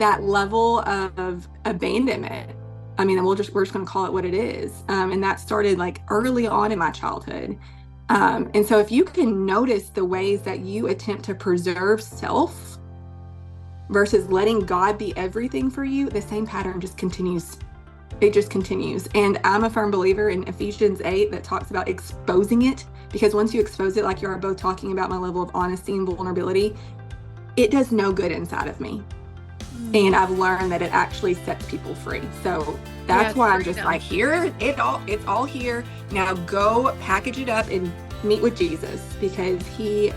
that level of abandonment. I mean, we're just going to call it what it is. And that started like early on in my childhood. And so if you can notice the ways that you attempt to preserve self versus letting God be everything for you, the same pattern just continues. It just continues. And I'm a firm believer in Ephesians 8 that talks about exposing it, because once you expose it, like you are both talking about, my level of honesty and vulnerability, it does no good inside of me. And I've learned that it actually sets people free. So that's why I'm just like, here, it's all here. Now go package it up and meet with Jesus, because he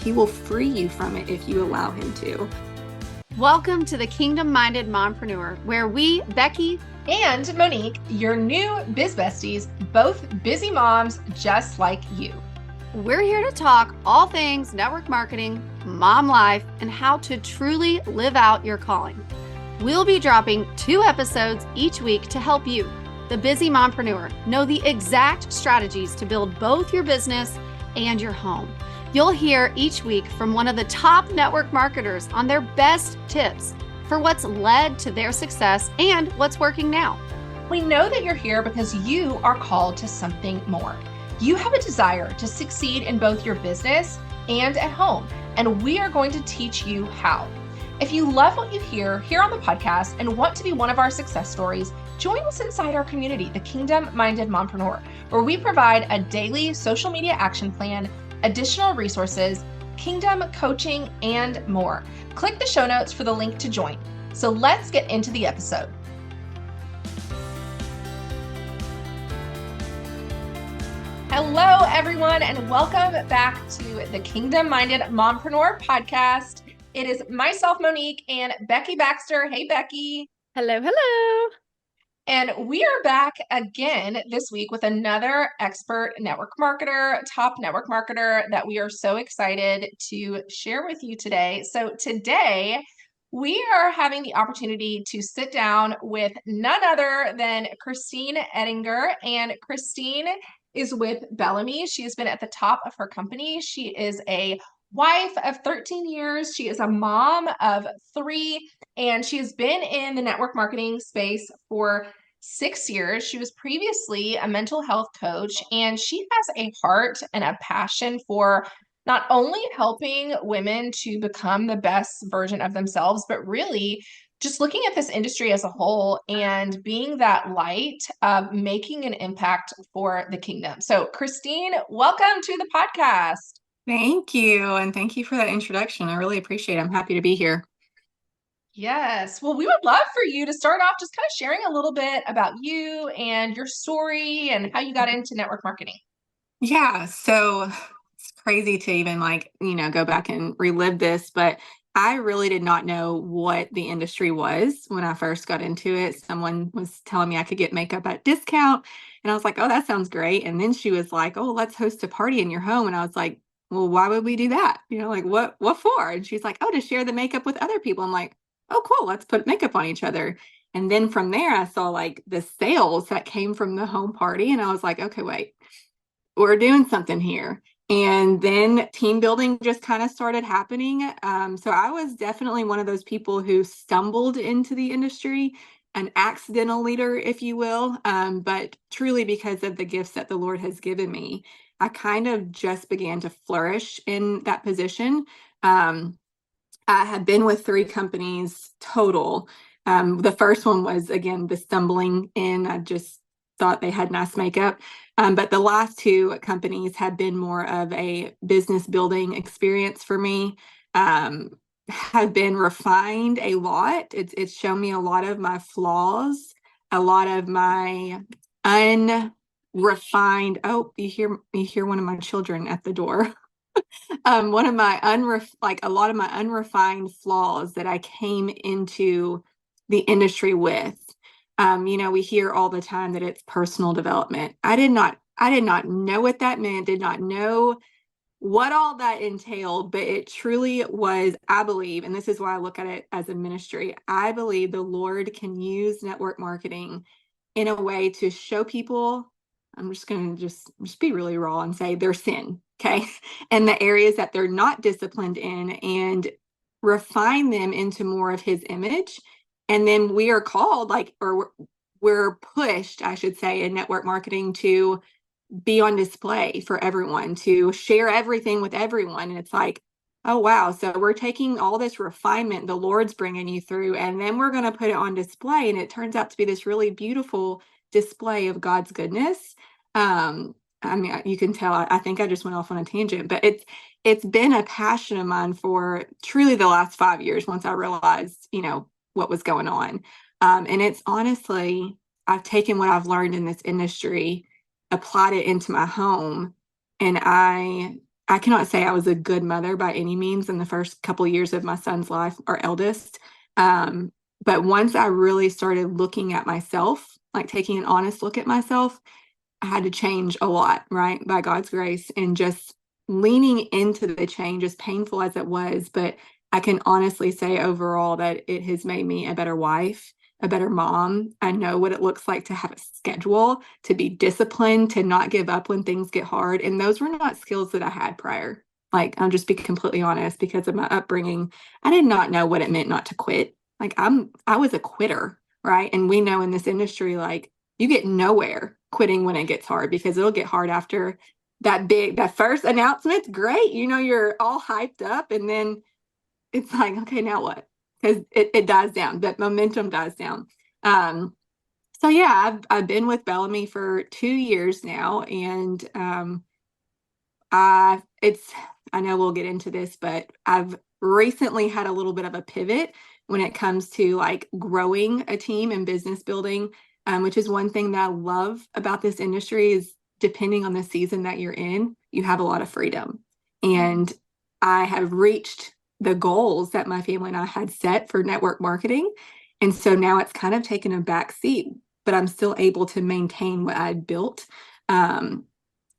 will free you from it if you allow him to. Welcome to the Kingdom Minded Mompreneur, where we, Becky and Monique, your new biz besties, both busy moms just like you. We're here to talk all things network marketing, mom life, and how to truly live out your calling. We'll be dropping 2 episodes each week to help you, the busy mompreneur, know the exact strategies to build both your business and your home. You'll hear each week from one of the top network marketers on their best tips for what's led to their success and what's working now. We know that you're here because you are called to something more. You have a desire to succeed in both your business and at home, and we are going to teach you how. If you love what you hear here on the podcast and want to be one of our success stories, join us inside our community, the Kingdom Minded Mompreneur, where we provide a daily social media action plan, additional resources, kingdom coaching, and more. Click the show notes for the link to join. So let's get into the episode. Hello, everyone, and welcome back to the Kingdom Minded Mompreneur podcast. It is myself, Monique, and Becky Baxter. Hey, Becky. Hello, hello. And we are back again this week with another expert network marketer, top network marketer that we are so excited to share with you today. So today we are having the opportunity to sit down with none other than Christine Eddinger. And Christine is with Bellamy. She has been at the top of her company. She is a wife of 13 years. She is a mom of 3, and she has been in the network marketing space for 6 years. She was previously a mental health coach, and she has a heart and a passion for not only helping women to become the best version of themselves, but really just looking at this industry as a whole and being that light of making an impact for the kingdom. So Christine, welcome to the podcast. Thank you. And thank you for that introduction. I really appreciate it. I'm happy to be here. Yes. Well, we would love for you to start off just kind of sharing a little bit about you and your story and how you got into network marketing. Yeah. So it's crazy to even go back and relive this, but I really did not know what the industry was when I first got into it. Someone was telling me I could get makeup at discount, and I was like, oh, that sounds great. And then she was like, oh, let's host a party in your home. And I was like, well, why would we do that? Like what for? And she's like, oh, to share the makeup with other people. I'm like, oh, cool. Let's put makeup on each other. And then from there, I saw like the sales that came from the home party. And I was like, okay, wait, we're doing something here. And then team building just kind of started happening. So I was definitely one of those people who stumbled into the industry, an accidental leader, if you will, but truly because of the gifts that the Lord has given me. I kind of just began to flourish in that position. I had been with 3 companies total. The first one was, again, the stumbling in. I just thought they had nice makeup. But the last 2 companies had been more of a business building experience for me. Have been refined a lot. It's shown me a lot of my flaws, a lot of my unrefined. Oh, you hear one of my children at the door. One of my a lot of my unrefined flaws that I came into the industry with. We hear all the time that it's personal development. I did not know what that meant, did not know what all that entailed, but it truly was, I believe, and this is why I look at it as a ministry. I believe the Lord can use network marketing in a way to show people, I'm just going to just be really raw and say their sin, okay? And the areas that they're not disciplined in, and refine them into more of his image. And then we are called, like, or we're pushed, I should say, in network marketing to be on display for everyone, to share everything with everyone. And it's like, oh, wow. So we're taking all this refinement the Lord's bringing you through, and then we're going to put it on display. And it turns out to be this really beautiful display of God's goodness. I mean, you can tell, I think I just went off on a tangent, but it's been a passion of mine for truly the last 5 years once I realized, what was going on. And it's honestly, I've taken what I've learned in this industry, applied it into my home, and I cannot say I was a good mother by any means in the first couple of years of my son's life, our eldest. But once I really started looking at myself, like taking an honest look at myself, I had to change a lot, right? By God's grace, and just leaning into the change, as painful as it was. But I can honestly say overall that it has made me a better wife, a better mom. I know what it looks like to have a schedule, to be disciplined, to not give up when things get hard. And those were not skills that I had prior. Like, I'll just be completely honest, because of my upbringing, I did not know what it meant not to quit. Like, I was a quitter, right? And we know in this industry, like, you get nowhere quitting when it gets hard, because it'll get hard after that first announcement's great. You're all hyped up, and then it's like, okay, now what? Because it dies down, that momentum dies down. So yeah, I've been with Bellamy for 2 years now, and I know we'll get into this, but I've recently had a little bit of a pivot when it comes to like growing a team and business building, which is one thing that I love about this industry is, depending on the season that you're in, you have a lot of freedom. And I have reached the goals that my family and I had set for network marketing. And so now it's kind of taken a back seat, but I'm still able to maintain what I'd built. And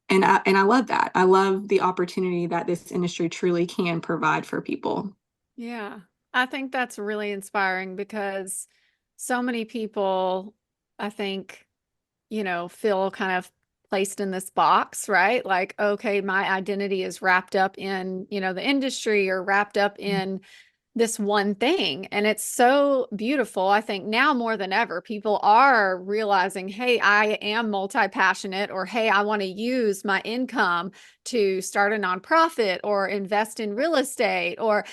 I love that. I love the opportunity that this industry truly can provide for people. Yeah, I think that's really inspiring, because so many people, I think, feel kind of placed in this box, right? Like, okay, my identity is wrapped up in, the industry, or wrapped up in this one thing. And it's so beautiful. I think now more than ever, people are realizing, hey, I am multi-passionate, or hey, I want to use my income to start a nonprofit or invest in real estate, or,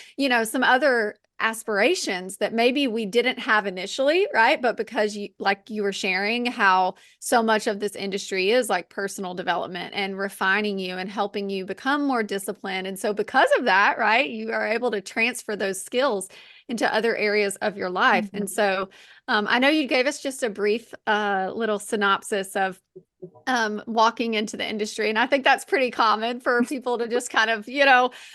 some other aspirations that maybe we didn't have initially, right? But because you were sharing how so much of this industry is like personal development and refining you and helping you become more disciplined. And so because of that, right, you are able to transfer those skills into other areas of your life. Mm-hmm. And so I know you gave us just a brief little synopsis of walking into the industry. And I think that's pretty common for people to just kind of,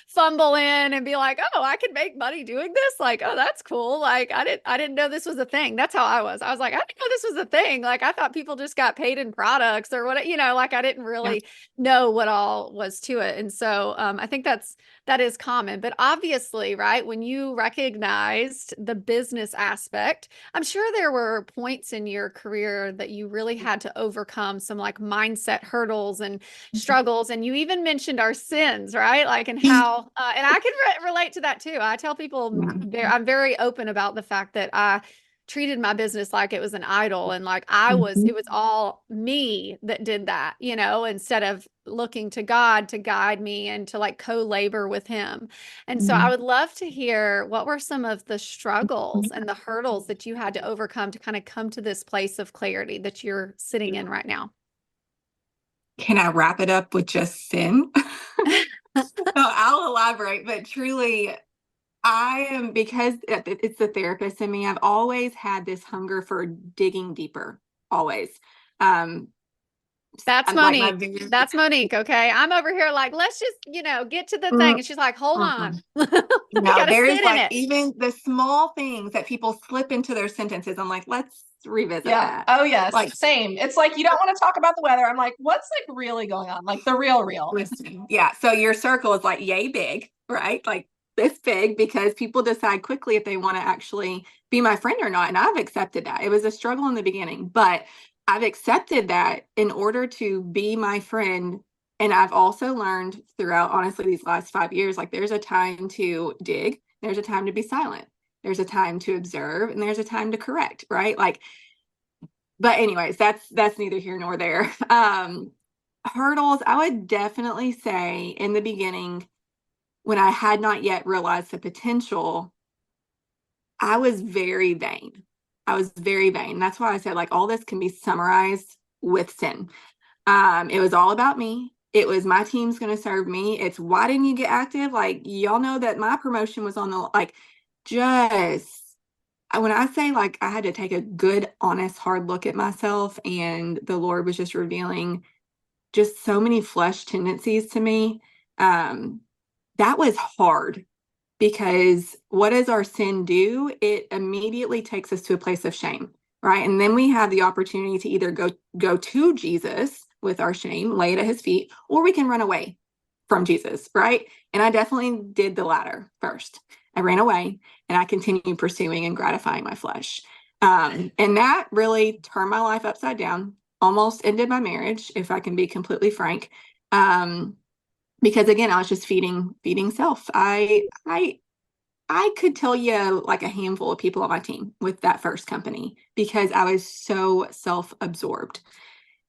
fumble in and be like, oh, I can make money doing this. Like, oh, that's cool. Like, I didn't know this was a thing. That's how I was. I was like, I didn't know this was a thing. Like, I thought people just got paid in products or what, like I didn't really know what all was to it. And so I think that is common. But obviously, right, when you recognized the business aspect, I'm sure there were points in your career that you really had to overcome some like mindset hurdles and struggles. And you even mentioned our sins, right? Like, and how, and I can relate to that too. I tell people I'm very open about the fact that I treated my business like it was an idol, and like it was all me that did that, instead of looking to God to guide me and to like co-labor with him. And so I would love to hear, what were some of the struggles and the hurdles that you had to overcome to kind of come to this place of clarity that you're sitting in right now? Can I wrap it up with just sin? So I'll elaborate, but truly, because it's the therapist in me, I've always had this hunger for digging deeper, always. That's like Monique. That's Monique. Okay. I'm over here like, let's just, get to the thing. And she's like, hold on. We got to there is sit in like it. even the small things that people slip into their sentences. I'm like, let's revisit Yeah. that. Oh, yes. Like, Same. It's like, you don't want to talk about the weather. I'm like, what's like really going on? Like the real. listen, yeah. So your circle is like yay big, right? Like this big, because people decide quickly if they want to actually be my friend or not. And I've accepted that. It was a struggle in the beginning, but I've accepted that in order to be my friend. And I've also learned throughout, honestly, these last 5 years, like there's a time to dig, there's a time to be silent. There's a time to observe, and there's a time to correct, right? Like, but anyways, that's neither here nor there. Hurdles, I would definitely say in the beginning, when I had not yet realized the potential, I was very vain. I was very vain. That's why I said, like, all this can be summarized with sin. It was all about me. It was my team's going to serve me. It's why didn't you get active? Like, y'all know that my promotion was on the, like, just when I say, like, I had to take a good, honest, hard look at myself, and the Lord was just revealing just so many flesh tendencies to me. That was hard, because what does our sin do? It immediately takes us to a place of shame, right? And then we have the opportunity to either go to Jesus with our shame, lay it at his feet, or we can run away from Jesus, right? And I definitely did the latter first. I ran away, and I continued pursuing and gratifying my flesh. And that really turned my life upside down, almost ended my marriage, if I can be completely frank. Because again, I was just feeding self. I could tell you like a handful of people on my team with that first company, because I was so self-absorbed.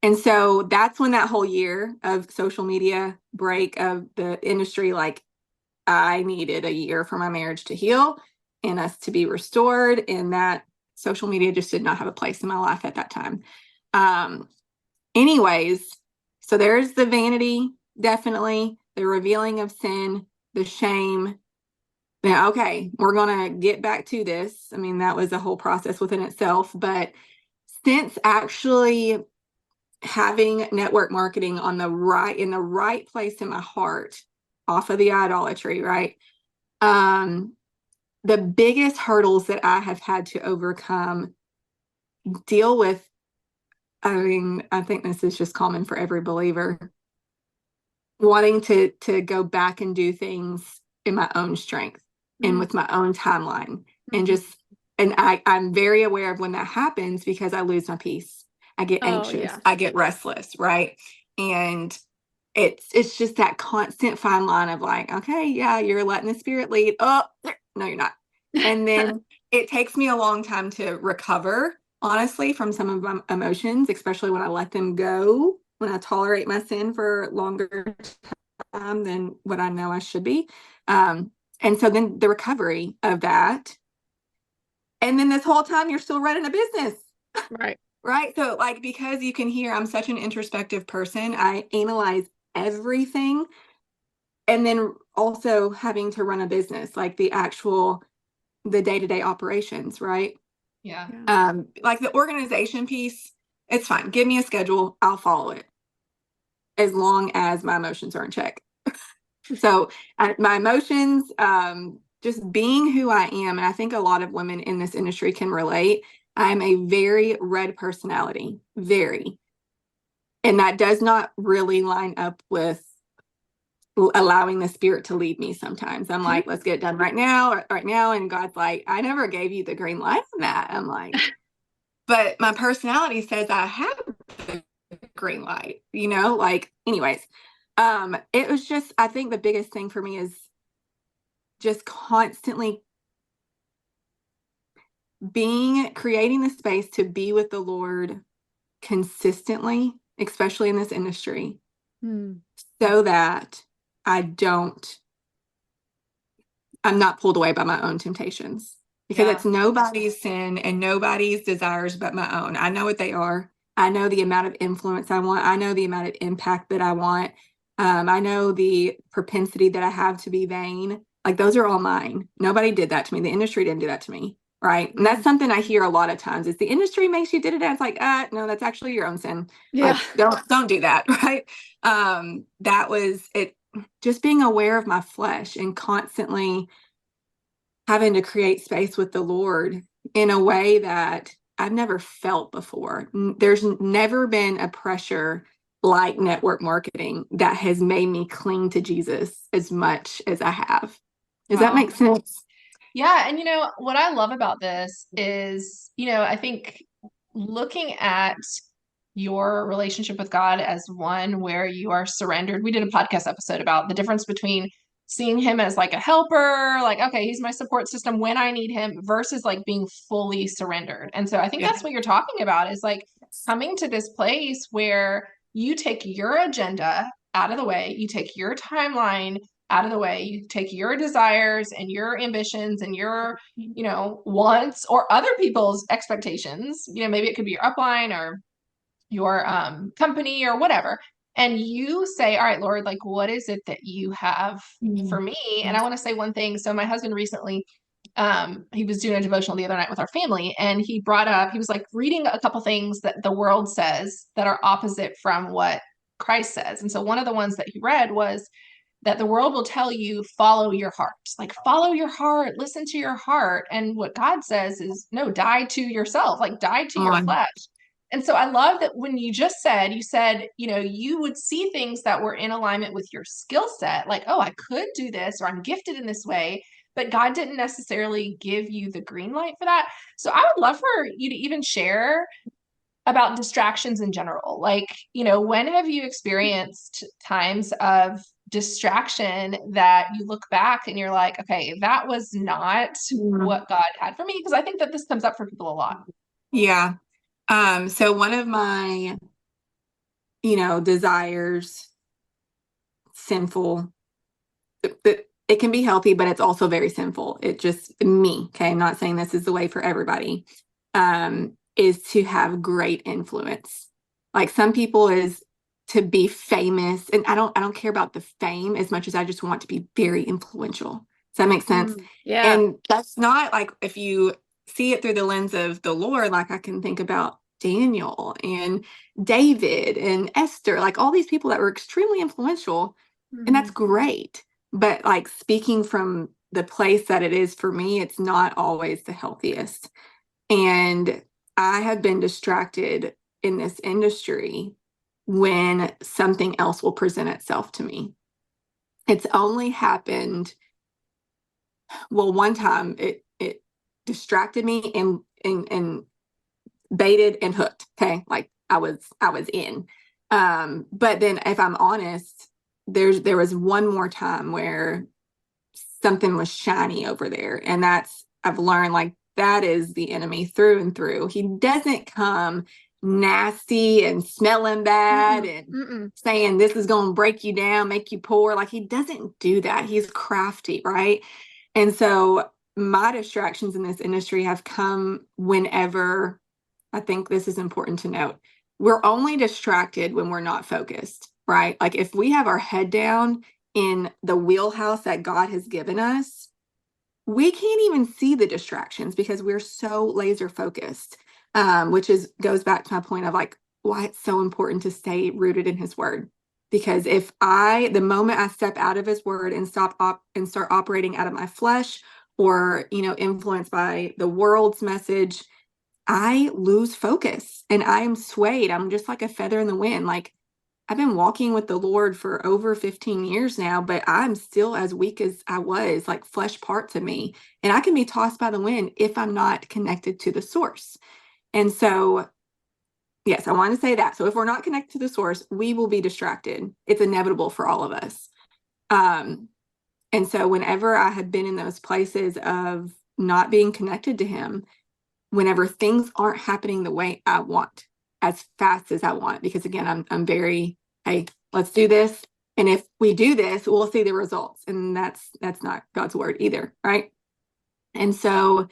And so that's when that whole year of social media break of the industry, like, I needed a year for my marriage to heal and us to be restored. And that social media just did not have a place in my life at that time. Anyways, so there's the vanity, definitely, the revealing of sin, the shame. Now, okay, we're going to get back to this. I mean, that was a whole process within itself. But since actually having network marketing in the right place in my heart, off of the idolatry, right? The biggest hurdles that I have had to overcome, deal with, I mean, I think this is just common for every believer, wanting to go back and do things in my own strength and with my own timeline. And just, and I'm very aware of when that happens, because I lose my peace. I get anxious. I get restless, right? And it's just that constant fine line of like, okay, yeah, you're letting the spirit lead. Oh, no, you're not. And then it takes me a long time to recover, honestly, from some of my emotions, especially when I let them go, when I tolerate my sin for longer time than what I know I should be. And so then the recovery of that. And then this whole time you're still running a business. Right. Right. So, like, because you can hear I'm such an introspective person, I analyze everything. And then also having to run a business, like the day-to-day operations, right? Yeah. Like the organization piece, it's fine. Give me a schedule, I'll follow it, as long as my emotions are in check. So my emotions, just being who I am, and I think a lot of women in this industry can relate. I'm a very red personality, very. And that does not really line up with allowing the spirit to lead me sometimes. I'm like, let's get it done right now. And God's like, I never gave you the green light on that. I'm like, but my personality says I have the green light, like, anyways. It was just, I think the biggest thing for me is just constantly creating the space to be with the Lord consistently, especially in this industry, so that I'm not pulled away by my own temptations, because it's nobody's sin and nobody's desires but my own. I know what they are. I know the amount of influence I want. I know the amount of impact that I want. I know the propensity that I have to be vain. Like, those are all mine. Nobody did that to me. The industry didn't do that to me. Right. And that's something I hear a lot of times, is the industry makes you did it. And it's like, no, that's actually your own sin. Yeah. Like, don't do that. Right. That was it. Just being aware of my flesh and constantly having to create space with the Lord in a way that I've never felt before. There's never been a pressure like network marketing that has made me cling to Jesus as much as I have. Does that make sense? Yeah. And what I love about this is, I think looking at your relationship with God as one where you are surrendered. We did a podcast episode about the difference between seeing him as like a helper, like, okay, he's my support system when I need him, versus like being fully surrendered. And so I think Yeah. that's what you're talking about, is like coming to this place where you take your agenda out of the way, you take your timeline out of the way, you take your desires and your ambitions and your, wants, or other people's expectations. Maybe it could be your upline or your company or whatever. And you say, all right, Lord, like, what is it that you have for me? And I want to say one thing. So my husband recently, he was doing a devotional the other night with our family, and he was like reading a couple things that the world says that are opposite from what Christ says. And so one of the ones that he read was that the world will tell you, follow your heart, like follow your heart, listen to your heart. And what God says is, no, die to yourself, like die to your flesh. And so I love that when you said, you would see things that were in alignment with your skill set, like, oh, I could do this, or I'm gifted in this way, but God didn't necessarily give you the green light for that. So I would love for you to even share about distractions in general. Like, when have you experienced times of distraction that you look back and you're like, okay, that was not what God had for me? Because I think that this comes up for people a lot. Yeah. So one of my, desires, sinful, it can be healthy, but it's also very sinful. It just me, okay? I'm not saying this is the way for everybody. Is to have great influence. Like some people is to be famous, and I don't care about the fame as much as I just want to be very influential. Does that make sense? Yeah. And that's not like, if you see it through the lens of the Lord, like I can think about Daniel and David and Esther, like all these people that were extremely influential, and that's great. But like speaking from the place that it is for me, it's not always the healthiest. And I have been distracted in this industry when something else will present itself to me. It's only happened, well, one time it distracted me and baited and hooked. Okay. Like I was in. But then if I'm honest, there was one more time where something was shiny over there. And I've learned, like, that is the enemy through and through. He doesn't come nasty and smelling bad and saying this is going to break you down, make you poor. Like, he doesn't do that. He's crafty, right? And so my distractions in this industry have come whenever, I think this is important to note, we're only distracted when we're not focused, right? Like if we have our head down in the wheelhouse that God has given us, we can't even see the distractions because we're so laser focused, which goes back to my point of like why it's so important to stay rooted in his word. Because the moment I step out of his word and start operating out of my flesh or, influenced by the world's message, I lose focus and I am swayed. I'm just like a feather in the wind. Like I've been walking with the Lord for over 15 years now, but I'm still as weak as I was, like flesh parts of me. And I can be tossed by the wind if I'm not connected to the source. And so, yes, I want to say that. So if we're not connected to the source, we will be distracted. It's inevitable for all of us. And so whenever I had been in those places of not being connected to him, whenever things aren't happening the way I want, as fast as I want, because again, I'm very, hey, let's do this. And if we do this, we'll see the results. And that's not God's word either, right? And so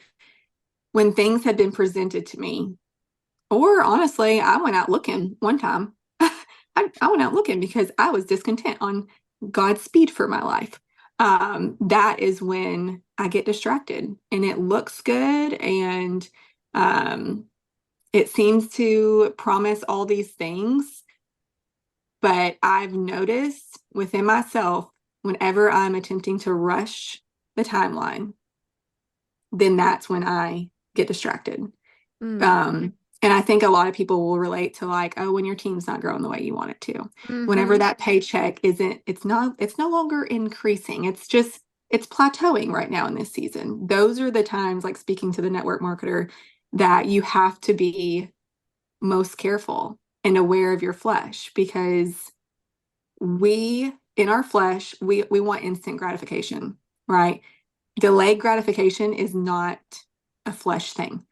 when things had been presented to me, or honestly, I went out looking one time. I went out looking because I was discontent on God's speed for my life. That is when I get distracted and it looks good and it seems to promise all these things. But I've noticed within myself, whenever I'm attempting to rush the timeline, then that's when I get distracted. And I think a lot of people will relate to like, oh, when your team's not growing the way you want it to, whenever that paycheck it's no longer increasing. It's plateauing right now in this season. Those are the times, like speaking to the network marketer, that you have to be most careful and aware of your flesh, because we in our flesh, we want instant gratification, right? Delayed gratification is not a flesh thing.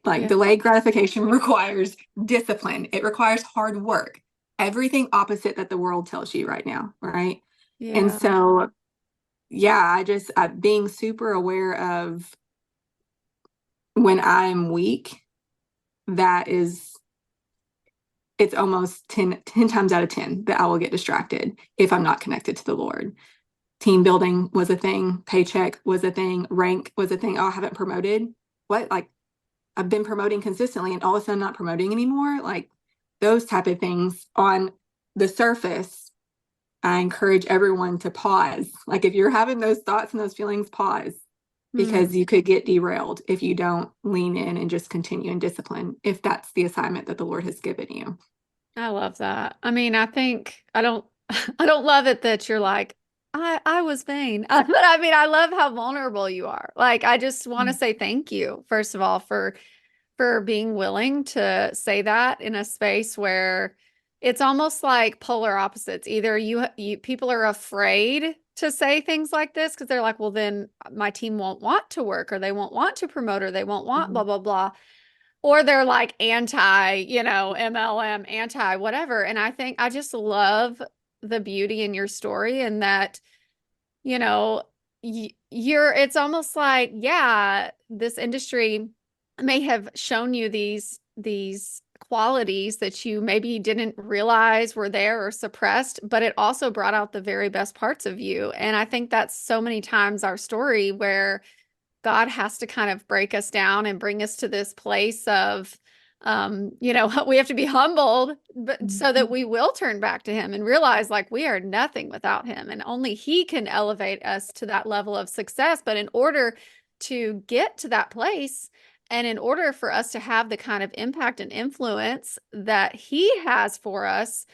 Delayed gratification requires discipline. It requires hard work. Everything opposite that the world tells you right now, right? Yeah. And so, yeah, being super aware of when I'm weak, it's almost 10 times out of 10 that I will get distracted if I'm not connected to the Lord. Team building was a thing. Paycheck was a thing. Rank was a thing. Oh, I haven't promoted. What? Like, I've been promoting consistently and all of a sudden not promoting anymore. Like, those type of things on the surface, I encourage everyone to pause. Like, if you're having those thoughts and those feelings, pause, because you could get derailed if you don't lean in and just continue in discipline, if that's the assignment that the Lord has given you. I love that. I mean, I think I don't I don't love it that you're like, I was vain. But I mean, I love how vulnerable you are. Like, I just want to say thank you, first of all, for being willing to say that in a space where it's almost like polar opposites. Either you people are afraid to say things like this because they're like, well, then my team won't want to work, or they won't want to promote, or they won't want blah, blah, blah. Or they're like anti, MLM, anti whatever. And I think I just love the beauty in your story, and that, you know, it's almost like, yeah, this industry may have shown you these qualities that you maybe didn't realize were there or suppressed, but it also brought out the very best parts of you. And I think that's so many times our story, where God has to kind of break us down and bring us to this place of, we have to be humbled, but so that we will turn back to him and realize, like, we are nothing without him, and only he can elevate us to that level of success. But in order to get to that place, and in order for us to have the kind of impact and influence that he has for us,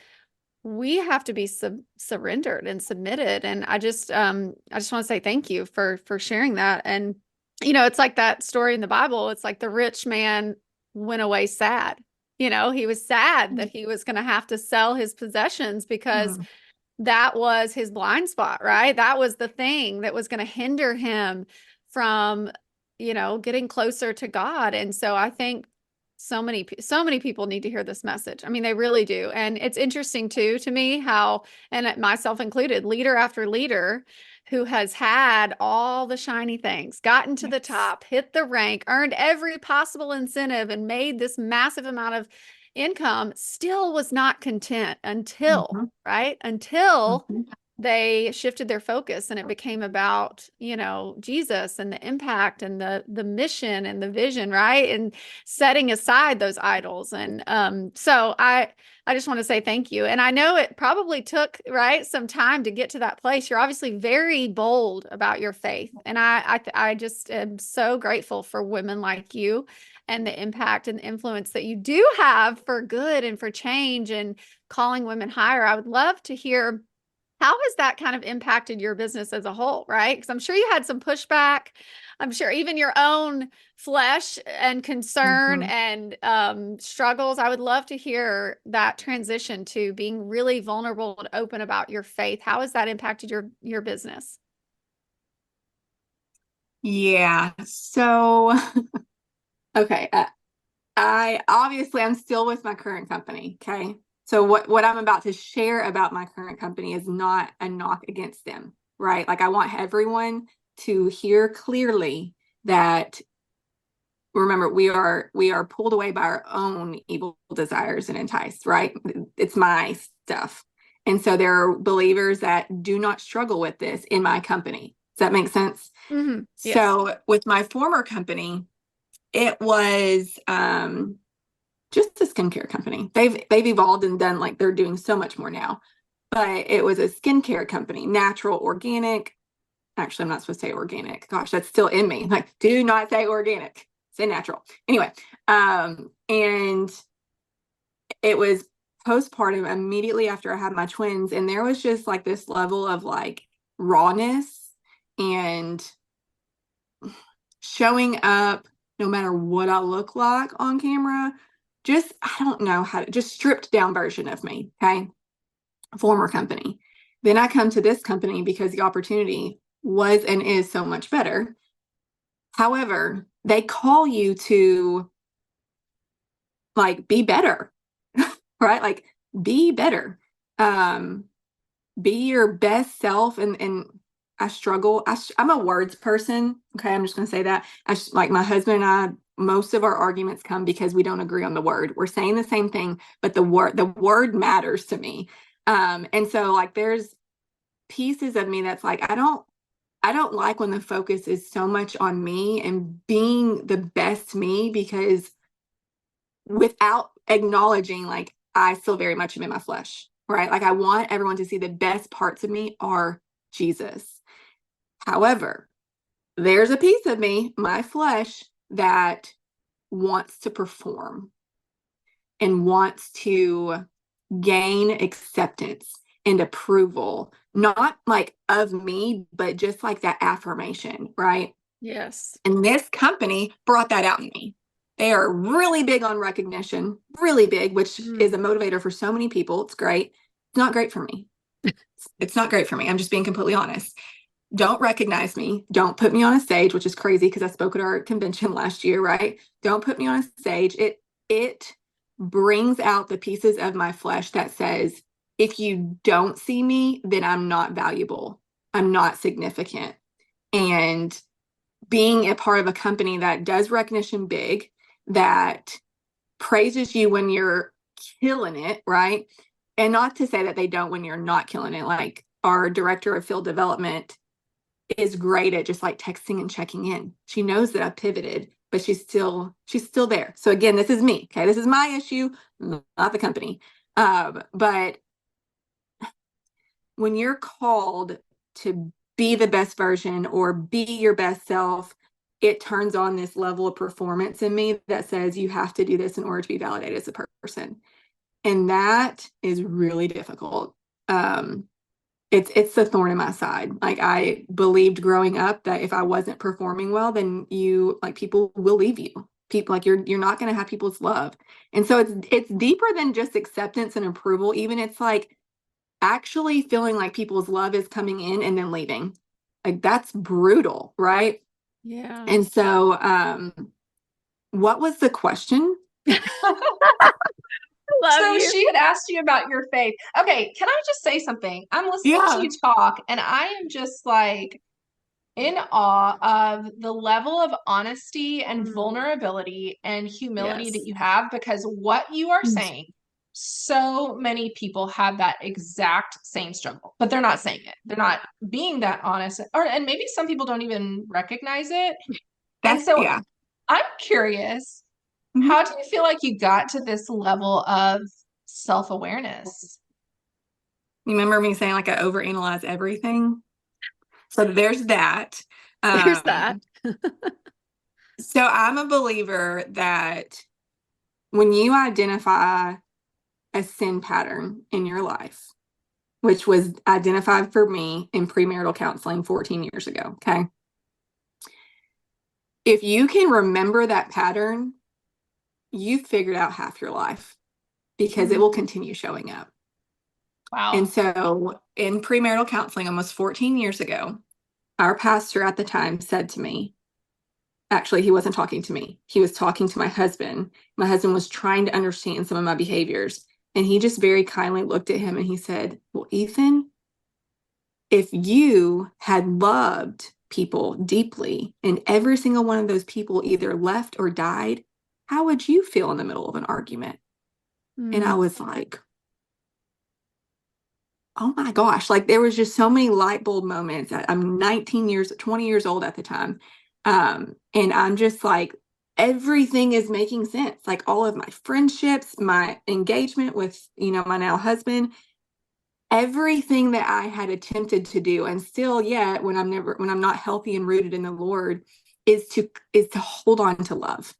we have to be surrendered and submitted. And I just want to say thank you for sharing that. And it's like that story in the Bible. It's like the rich man went away sad. He was sad that he was going to have to sell his possessions, because that was his blind spot, right? That was the thing that was going to hinder him from, getting closer to God. And so I think so many people need to hear this message. I mean, they really do. And it's interesting too, to me, how, and myself included, leader after leader who has had all the shiny things, gotten to the top, hit the rank, earned every possible incentive, and made this massive amount of income, still was not content until, right? Until they shifted their focus and it became about, Jesus and the impact and the mission and the vision, right? And setting aside those idols. And so I just want to say thank you. And I know it probably took, right, some time to get to that place. You're obviously very bold about your faith. And I just am so grateful for women like you, and the impact and influence that you do have for good and for change and calling women higher. I would love to hear, how has that kind of impacted your business as a whole, right? Because I'm sure you had some pushback. I'm sure even your own flesh and concern and struggles. I would love to hear that transition to being really vulnerable and open about your faith. How has that impacted your business? Yeah. So, okay. I'm still with my current company. Okay. So what I'm about to share about my current company is not a knock against them, right? Like, I want everyone to hear clearly that, remember, we are pulled away by our own evil desires and enticed, right? It's my stuff. And so there are believers that do not struggle with this in my company. Does that make sense? Yes. So with my former company, it was just a skincare company. They've evolved and done, like, they're doing so much more now. But it was a skincare company, natural, organic. Actually, I'm not supposed to say organic. Gosh, that's still in me. Like, do not say organic. Say natural. Anyway, and it was postpartum immediately after I had my twins, and there was just like this level of like rawness and showing up no matter what I look like on camera. Just, I don't know how to, just stripped down version of me. Okay. Former company. Then I come to this company because the opportunity was and is so much better. However, they call you to like be better, right? Like be better. Be your best self. And I struggle. I'm a words person. Okay. I'm just going to say that. Like my husband and I, most of our arguments come because we don't agree on the word. We're saying the same thing, but the word matters to me. And so like there's pieces of me that's like, I don't like when the focus is so much on me and being the best me, because without acknowledging, like, I still very much am in my flesh, right? Like, I want everyone to see the best parts of me are Jesus. However, there's a piece of me, my flesh, that wants to perform and wants to gain acceptance and approval, not like of me, but just like that affirmation, right? Yes. And this company brought that out in me. They are really big on recognition, really big, which is a motivator for so many people. It's great. It's not great for me. It's not great for me. I'm just being completely honest. Don't recognize me. Don't put me on a stage, which is crazy because I spoke at our convention last year, right? Don't put me on a stage. It brings out the pieces of my flesh that says, if you don't see me, then I'm not valuable. I'm not significant. And being a part of a company that does recognition big, that praises you when you're killing it, right? And not to say that they don't when you're not killing it. Like our director of field development is great at just like texting and checking in. She knows that I pivoted, but she's still there. So again, this is me. Okay. This is my issue, not the company. But when you're called to be the best version or be your best self, it turns on this level of performance in me that says you have to do this in order to be validated as a person. And that is really difficult. It's the thorn in my side. Like I believed growing up that if I wasn't performing well, then people will leave you. People like you're not going to have people's love. And so it's deeper than just acceptance and approval. Even it's like actually feeling like people's love is coming in and then leaving. Like that's brutal, right? Yeah. And so what was the question? So she had asked you about your faith. Okay, can I just say something? I'm listening to you talk, and I am just like in awe of the level of honesty and vulnerability and humility that you have, because what you are saying, so many people have that exact same struggle, but they're not saying it. They're not being that honest, and maybe some people don't even recognize it. And so I'm curious, how do you feel like you got to this level of self-awareness? You remember me saying like I overanalyze everything? So there's that. There's that. So I'm a believer that when you identify a sin pattern in your life, which was identified for me in premarital counseling 14 years ago, okay? If you can remember that pattern, you've figured out half your life because it will continue showing up. Wow. And so in premarital counseling almost 14 years ago, our pastor at the time said to me, actually, he wasn't talking to me. He was talking to my husband. My husband was trying to understand some of my behaviors. And he just very kindly looked at him and he said, well, Ethan, if you had loved people deeply and every single one of those people either left or died, how would you feel in the middle of an argument? And I was like, oh my gosh, like there was just so many light bulb moments. I'm 20 years old at the time. And I'm just like, everything is making sense. Like all of my friendships, my engagement with, my now husband, everything that I had attempted to do and still yet when I'm not healthy and rooted in the Lord is to hold on to love,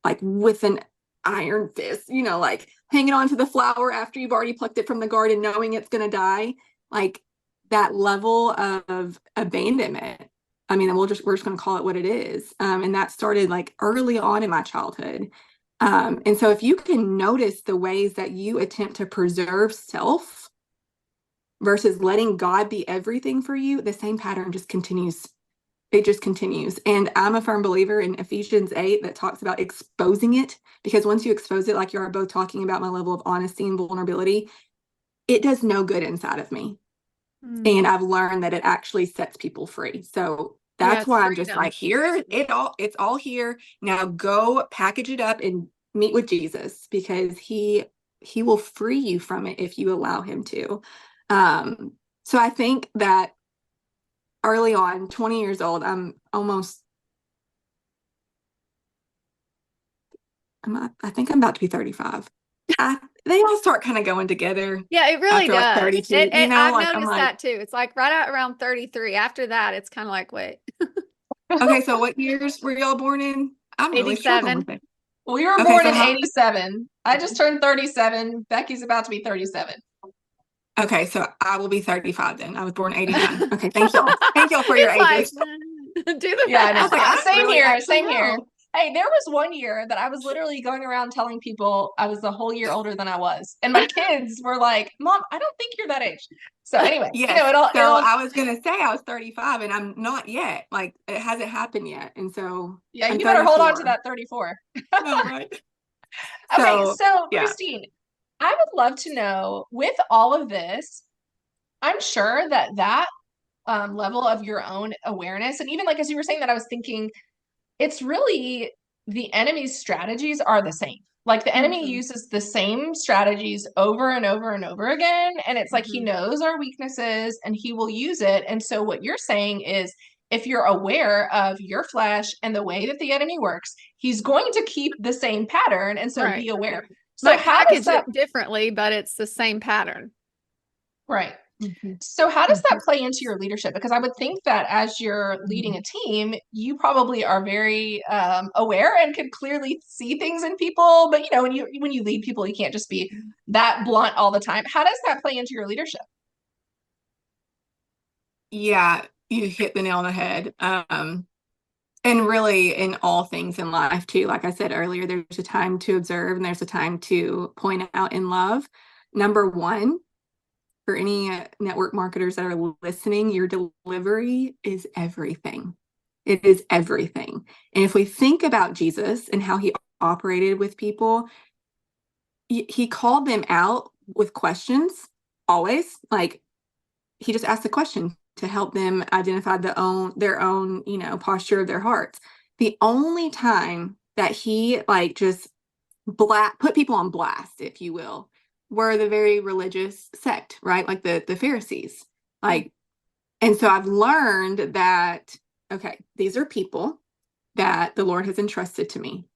like with an iron fist, like hanging on to the flower after you've already plucked it from the garden, knowing it's going to die, like that level of abandonment. I mean, we're just going to call it what it is. And that started like early on in my childhood. And so if you can notice the ways that you attempt to preserve self, versus letting God be everything for you, the same pattern just continues. It just continues. And I'm a firm believer in Ephesians 8 that talks about exposing it, because once you expose it, like you are both talking about, my level of honesty and vulnerability, it does no good inside of me. And I've learned that it actually sets people free. So that's why I'm just like, here, it's all here. Now go package it up and meet with Jesus, because he will free you from it if you allow him to. So I think that early on, 20 years old, I think I'm about to be 35. They all start kind of going together. Yeah, it really after does. like 32, I've like noticed that too. It's like right at around 33. After that, it's kind of like, wait. Okay, so what years were y'all born in? I'm really struggling 87. with it. We were Okay, born so in 87. I just turned 37. Becky's about to be 37. Okay, so I will be 35 then. I was born 89. Okay, thank y'all. Thank y'all for your ages. Do the Yeah, I know. was like, I Same really here. actually Same here. know. Hey, there was one year that I was literally going around telling people I was a whole year older than I was. And my kids were like, Mom, I don't think you're that age. So anyway, Yes. it'll So I was gonna say I was 35 and I'm not yet. Like it hasn't happened yet. And so yeah, I'm you better hold on to 34. that 34. No, right. Okay, So so yeah. Christine, I would love to know, with all of this, I'm sure that level of your own awareness, and even like as you were saying that, I was thinking it's really the enemy's strategies are the same. Like the enemy uses the same strategies over and over and over again. And it's like he knows our weaknesses and he will use it. And so what you're saying is if you're aware of your flesh and the way that the enemy works, he's going to keep the same pattern. And so be aware. So Might how does package that it differently, but it's the same pattern. right? So how does that play into your leadership? Because I would think that as you're leading a team, you probably are very aware and can clearly see things in people. But when you lead people, you can't just be that blunt all the time. How does that play into your leadership? Yeah, you hit the nail on the head. And really in all things in life too, like I said earlier, there's a time to observe and there's a time to point out in love. Number one, for any network marketers that are listening, your delivery is everything. It is everything. And if we think about Jesus and how he operated with people, he called them out with questions always. Like he just asked a question to help them identify their own, posture of their hearts. The only time that he like just put people on blast, if you will, were the very religious sect, right? Like the Pharisees. Like, and so I've learned that, okay, these are people that the Lord has entrusted to me.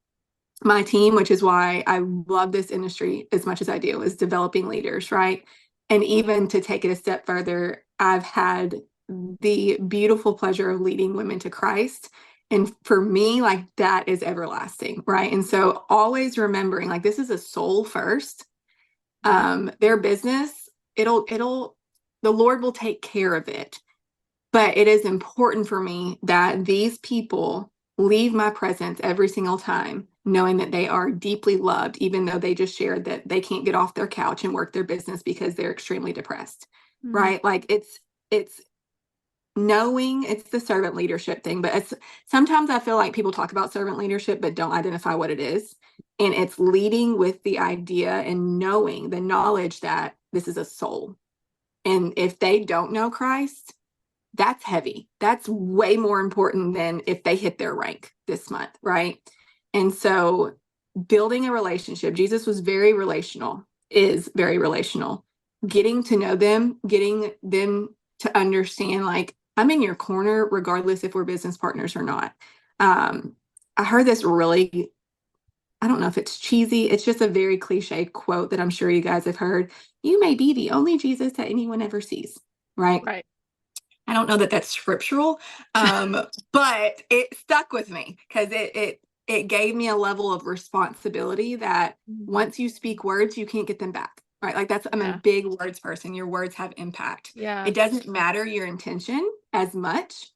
My team, which is why I love this industry as much as I do, is developing leaders, right? And even to take it a step further, I've had the beautiful pleasure of leading women to Christ. And for me, like that is everlasting, right? And so always remembering, like this is a soul first. Their business, the Lord will take care of it. But it is important for me that these people leave my presence every single time, knowing that they are deeply loved, even though they just shared that they can't get off their couch and work their business because they're extremely depressed, right? Like it's knowing, it's the servant leadership thing, but it's sometimes I feel like people talk about servant leadership, but don't identify what it is. And it's leading with the idea and knowing the knowledge that this is a soul. And if they don't know Christ, that's heavy. That's way more important than if they hit their rank this month, right? And so building a relationship, Jesus was very relational, is very relational. Getting to know them, getting them to understand, like, I'm in your corner regardless if we're business partners or not. I heard this really, I don't know if it's cheesy. It's just a very cliche quote that I'm sure you guys have heard. You may be the only Jesus that anyone ever sees, right? Right. I don't know that that's scriptural, but it stuck with me because it gave me a level of responsibility that once you speak words, you can't get them back, right? Like I'm a big words person. Your words have impact. Yeah. It doesn't matter your intention as much.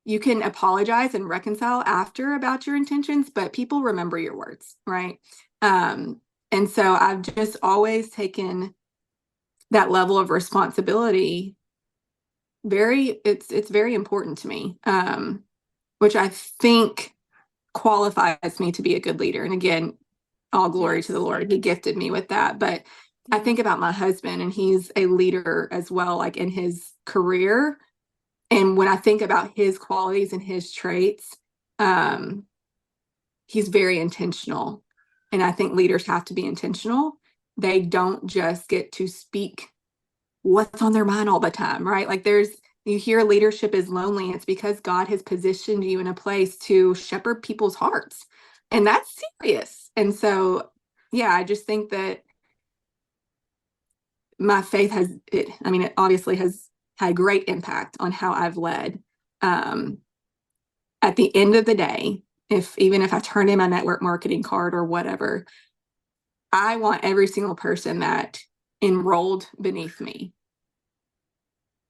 You can apologize and reconcile after about your intentions, but people remember your words, right? And so I've just always taken that level of responsibility, it's very important to me, which I think qualifies me to be a good leader. And again, all glory to the Lord. He gifted me with that. But I think about my husband, and he's a leader as well, like in his career. And when I think about his qualities and his traits, he's very intentional. And I think leaders have to be intentional. They don't just get to speak what's on their mind all the time, right? Like you hear leadership is lonely. It's because God has positioned you in a place to shepherd people's hearts. And that's serious. And so, yeah, I just think that my faith it obviously has had great impact on how I've led. At the end of the day, even if I turn in my network marketing card or whatever, I want every single person that enrolled beneath me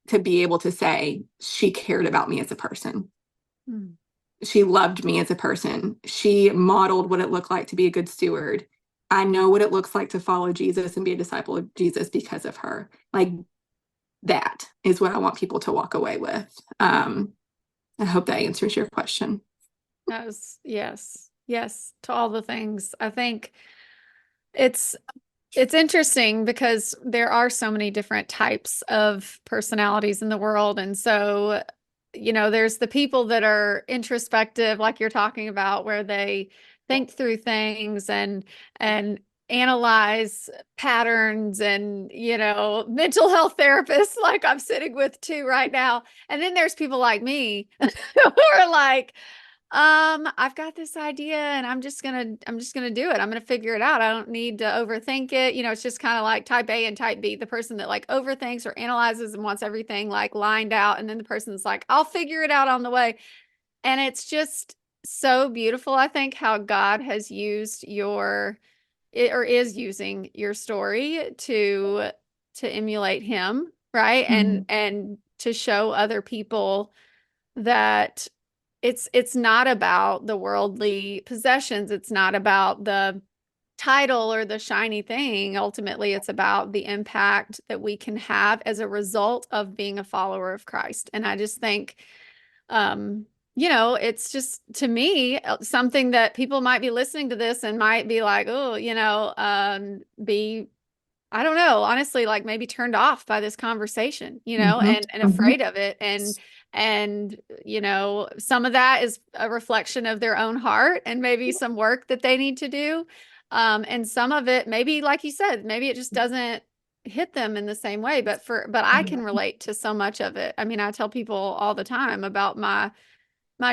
to be able to say, she cared about me as a person. Mm. She loved me as a person. She modeled what it looked like to be a good steward. I know what it looks like to follow Jesus and be a disciple of Jesus because of her. Like, that is what I want people to walk away with. I hope that answers your question. Yes, to all the things. I think it's interesting because there are so many different types of personalities in the world. And so, there's the people that are introspective, like you're talking about, where they think through things and analyze patterns and, mental health therapists like I'm sitting with too right now. And then there's people like me who are like, I've got this idea and I'm just gonna do it. I'm gonna figure it out. I don't need to overthink it. It's just kind of like type A and type B, the person that like overthinks or analyzes and wants everything like lined out. And then the person that's like, I'll figure it out on the way. And it's just so beautiful, I think, how God has used is using your story to emulate him, right? Mm-hmm. And to show other people that it's not about the worldly possessions. It's not about the title or the shiny thing. Ultimately, it's about the impact that we can have as a result of being a follower of Christ. And I just think, it's just, to me, something that people might be listening to this and might be like, oh, I don't know, honestly, like maybe turned off by this conversation, mm-hmm. and afraid of it. And, some of that is a reflection of their own heart and maybe some work that they need to do. And some of it, maybe, like you said, maybe it just doesn't hit them in the same way, but I can relate to so much of it. I mean, I tell people all the time about my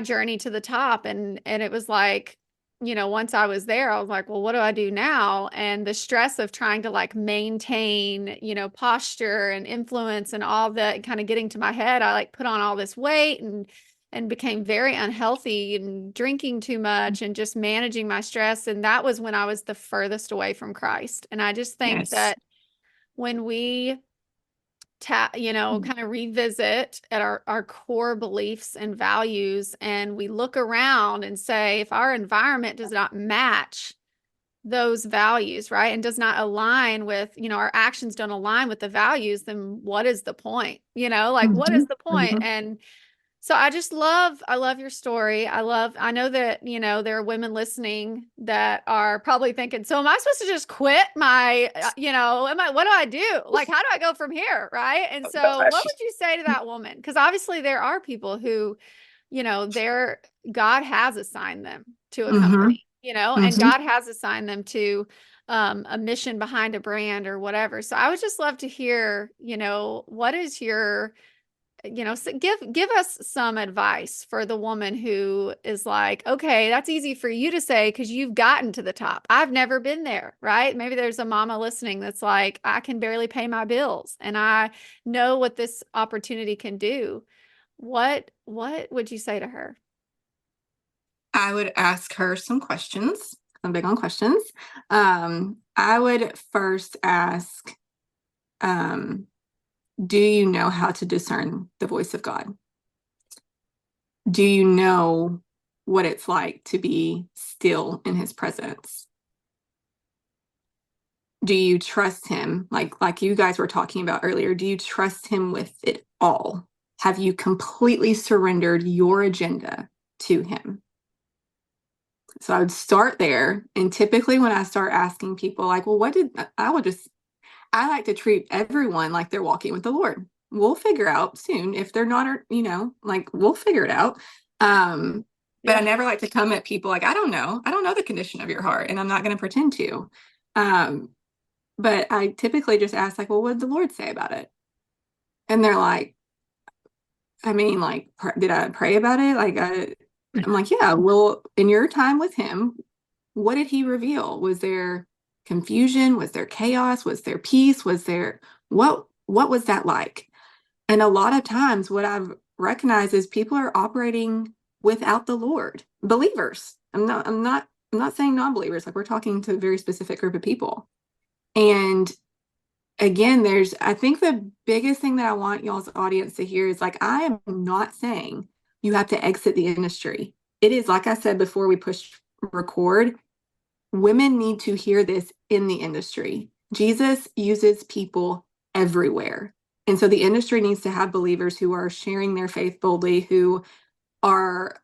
journey to the top, and it was like, once I was there, I was like, well, what do I do now? And the stress of trying to like maintain, posture and influence and all that kind of getting to my head, I like put on all this weight and became very unhealthy and drinking too much and just managing my stress. And that was when I was the furthest away from Christ. And I just think that when we kind of revisit at our core beliefs and values, and we look around and say, if our environment does not match those values, right, and does not align with, our actions don't align with the values, then what is the point? Like, mm-hmm. What is the point? Mm-hmm. And so I love your story. I know that, there are women listening that are probably thinking, so am I supposed to just quit my, what do I do? Like, how do I go from here? Right. And so what would you say to that woman? Because obviously there are people who, God has assigned them to a mm-hmm. company, mm-hmm. and God has assigned them to a mission behind a brand or whatever. So I would just love to hear, what is your so give us some advice for the woman who is like, okay, that's easy for you to say because you've gotten to the top. I've never been there, right? Maybe there's a mama listening that's like, I can barely pay my bills and I know what this opportunity can do. What would you say to her? I would ask her some questions. I'm big on questions. I would first ask, do you know how to discern the voice of God? Do you know what it's like to be still in his presence? do you trust him? Like you guys were talking about earlier, do you trust him with it all? Have you completely surrendered your agenda to him? So I would start there. And typically when I start asking people like, well, I like to treat everyone like they're walking with the Lord. We'll figure out soon if they're not, or, like we'll figure it out. But I never like to come at people like, I don't know the condition of your heart, and I'm not going to pretend to. But I typically just ask like, well, what did the Lord say about it? And they're like, I mean, like, did I pray about it? I'm like, yeah, well, in your time with him, what did he reveal? Was there confusion? Was there chaos? Was there peace? What was that like? And a lot of times what I've recognized is people are operating without the Lord. Believers. I'm not saying non-believers. Like, we're talking to a very specific group of people. And again, I think the biggest thing that I want y'all's audience to hear is like, I am not saying you have to exit the industry. It is, like I said before we pushed record, women need to hear this in the industry. Jesus uses people everywhere. And so the industry needs to have believers who are sharing their faith boldly, who are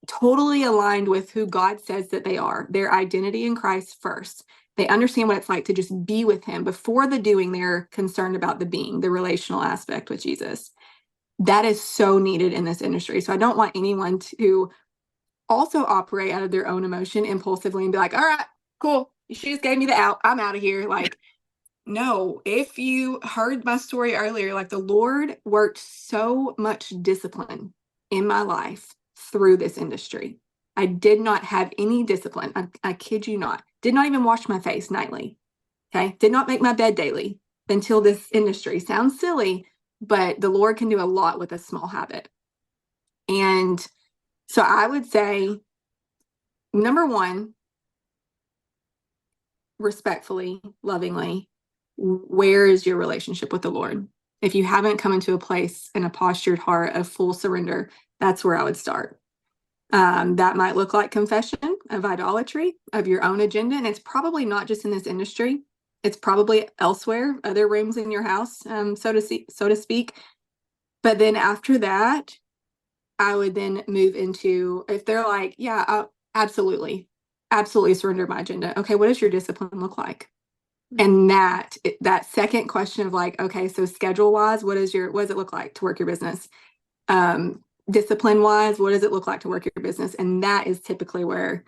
totally aligned with who God says that they are, their identity in Christ first. They understand what it's like to just be with him. Before the doing, they're concerned about the being, the relational aspect with Jesus. That is so needed in this industry. So I don't want anyone to also operate out of their own emotion impulsively and be like, all right, cool. She just gave me the out. I'm out of here. Like, no, if you heard my story earlier, like the Lord worked so much discipline in my life through this industry. I did not have any discipline. I kid you not. Did not even wash my face nightly. Okay. Did not make my bed daily until this industry. Sounds silly, but the Lord can do a lot with a small habit. And so I would say, number one, respectfully, lovingly, where is your relationship with the Lord? If you haven't come into a place in a postured heart of full surrender, that's where I would start. That might look like confession of idolatry, of your own agenda. And it's probably not just in this industry. It's probably elsewhere, other rooms in your house, so to speak. But then after that, I would then move into, if they're like, yeah, I'll absolutely surrender my agenda. Okay, what does your discipline look like? And that second question of like, okay, so schedule wise, what does it look like to work your business? Discipline wise, what does it look like to work your business? And that is typically where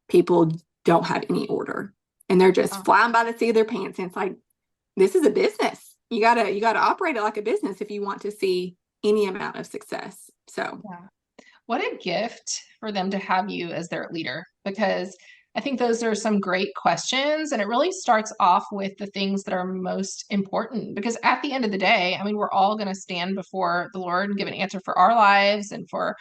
people don't have any order, and they're just flying by the seat of their pants. And it's like, this is a business. You gotta operate it like a business if you want to see any amount of success. So what a gift for them to have you as their leader, because I think those are some great questions. And it really starts off with the things that are most important, because at the end of the day, I mean, we're all going to stand before the Lord and give an answer for our lives and for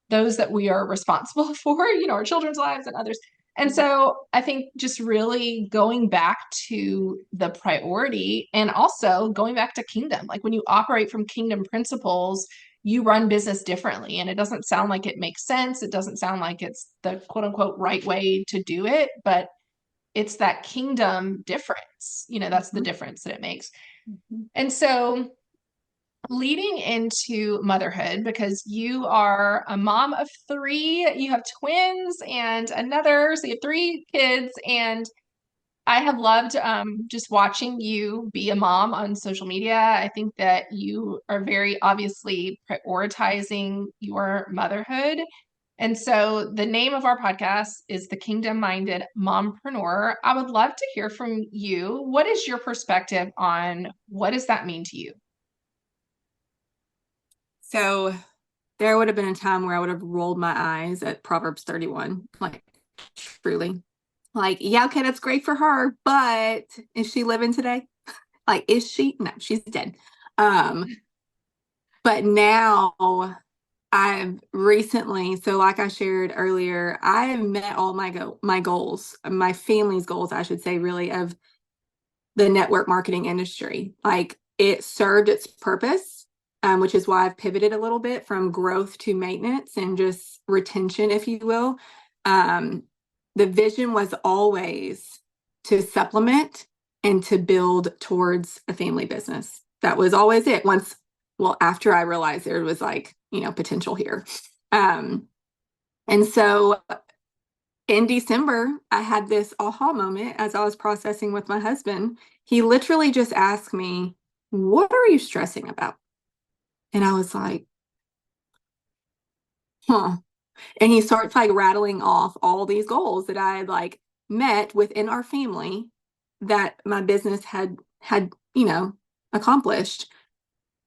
those that we are responsible for, our children's lives and others. And so I think just really going back to the priority, and also going back to kingdom, like when you operate from kingdom principles, you run business differently. And it doesn't sound like it makes sense. It doesn't sound like it's the quote unquote right way to do it, but it's that kingdom difference. That's the difference that it makes. And so leading into motherhood, because you are a mom of 3, you have twins and another, so you have 3 kids. And I have loved just watching you be a mom on social media. I think that you are very obviously prioritizing your motherhood. And so the name of our podcast is The Kingdom Minded Mompreneur. I would love to hear from you. What is your perspective on what does that mean to you? So there would have been a time where I would have rolled my eyes at Proverbs 31, like truly. Like, yeah, okay, that's great for her, but is she living today? Like, is she? No, she's dead. But now I've recently, so like I shared earlier, I have met all my goals, my family's goals, I should say, really, of the network marketing industry. Like, it served its purpose, which is why I've pivoted a little bit from growth to maintenance and just retention, if you will. The vision was always to supplement and to build towards a family business. That was always it. After I realized there was like, potential here. And so in December, I had this aha moment as I was processing with my husband. He literally just asked me, "What are you stressing about?" And I was like, huh. And he starts like rattling off all these goals that I had like met within our family that my business had accomplished.